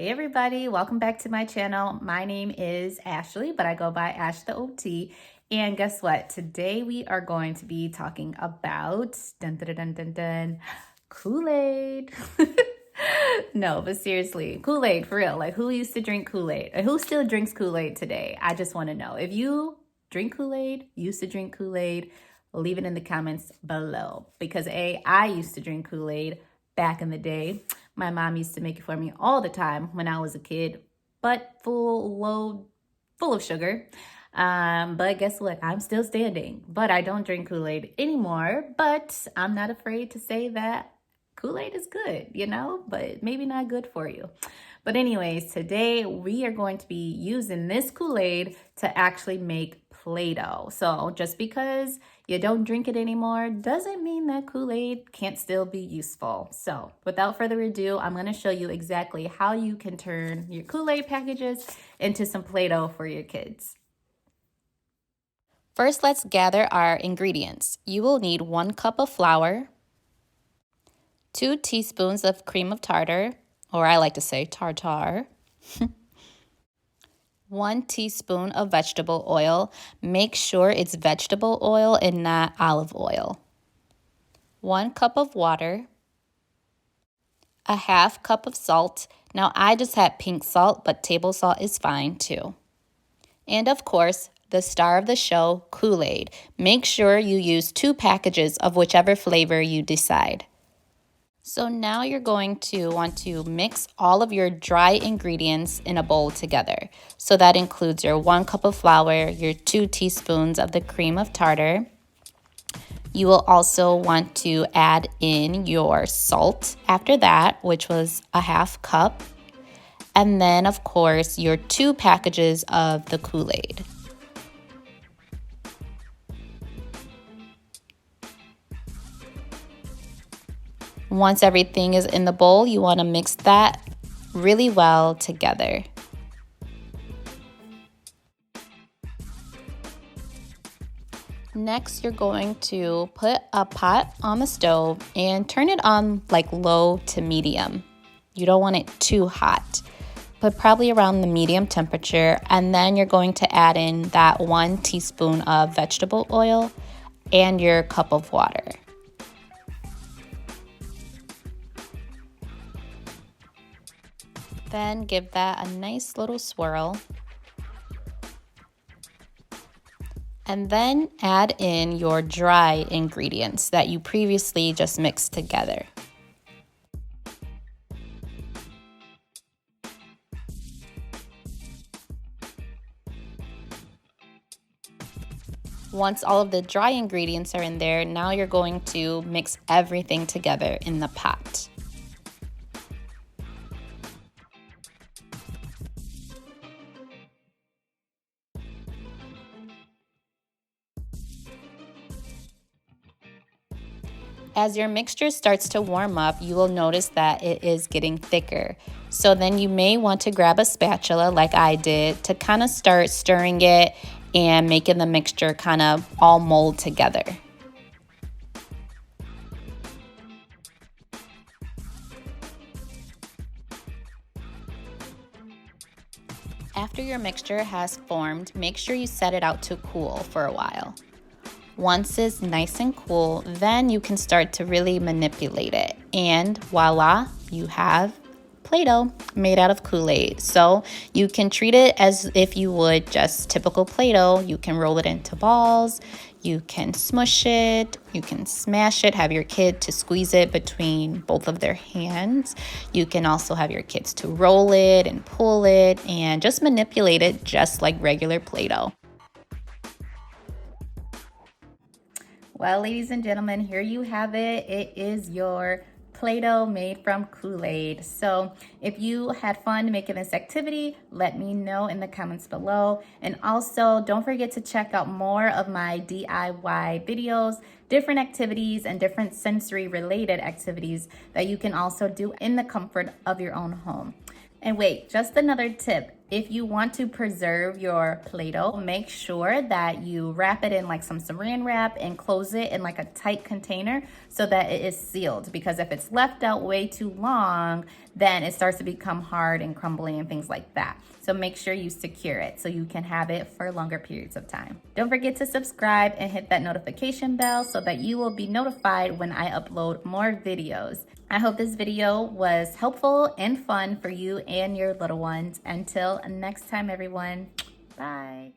Hey everybody, welcome back to my channel. My name is Ashley, but I go by Ash the OT. And guess what? Today we are going to be talking about Kool-Aid. No, but seriously, Kool-Aid for real. Like, who used to drink Kool-Aid? And who still drinks Kool-Aid today? I just want to know. If you drink Kool-Aid, used to drink Kool-Aid, leave it in the comments below. Because I used to drink Kool-Aid back in the day. My mom used to make it for me all the time when I was a kid, but full of sugar. But guess what? I'm still standing, but I don't drink Kool-Aid anymore. But I'm not afraid to say that Kool-Aid is good, but maybe not good for you. But anyways, today we are going to be using this Kool-Aid to actually make Play-Doh. So just because you don't drink it anymore doesn't mean that Kool-Aid can't still be useful. So without further ado, I'm going to show you exactly how you can turn your Kool-Aid packages into some Play-Doh for your kids. First, let's gather our ingredients. You will need 1 cup of flour, 2 teaspoons of cream of tartar, or I like to say tartar, 1 teaspoon of vegetable oil. Make sure it's vegetable oil and not olive oil. 1 cup of water, a half cup of salt. Now I just had pink salt, but table salt is fine too. And of course, the star of the show, Kool-Aid. Make sure you use 2 packages of whichever flavor you decide. So now you're going to want to mix all of your dry ingredients in a bowl together. So that includes your 1 cup of flour, your 2 teaspoons of the cream of tartar. You will also want to add in your salt after that, which was a half cup. And then, of course, your 2 packages of the Kool-Aid. Once everything is in the bowl, you want to mix that really well together. Next, you're going to put a pot on the stove and turn it on like low to medium. You don't want it too hot, but probably around the medium temperature. And then you're going to add in that 1 teaspoon of vegetable oil and your cup of water. Then give that a nice little swirl. And then add in your dry ingredients that you previously just mixed together. Once all of the dry ingredients are in there, now you're going to mix everything together in the pot. As your mixture starts to warm up, you will notice that it is getting thicker. So then you may want to grab a spatula like I did to kind of start stirring it and making the mixture kind of all mold together. After your mixture has formed, make sure you set it out to cool for a while. Once it's nice and cool, then you can start to really manipulate it. And voila, you have Play-Doh made out of Kool-Aid. So you can treat it as if you would just typical Play-Doh. You can roll it into balls, you can smush it, you can smash it, have your kid to squeeze it between both of their hands. You can also have your kids to roll it and pull it and just manipulate it just like regular Play-Doh. Well, ladies and gentlemen, here you have it. It is your Play-Doh made from Kool-Aid. So if you had fun making this activity, let me know in the comments below. And also don't forget to check out more of my DIY videos, different activities and different sensory related activities that you can also do in the comfort of your own home. And wait, just another tip. If you want to preserve your Play-Doh, make sure that you wrap it in like some saran wrap and close it in like a tight container so that it is sealed, because if it's left out way too long, then it starts to become hard and crumbly and things like that. So make sure you secure it so you can have it for longer periods of time. Don't forget to subscribe and hit that notification bell so that you will be notified when I upload more videos. I hope this video was helpful and fun for you and your little ones. Until next time, everyone. Bye.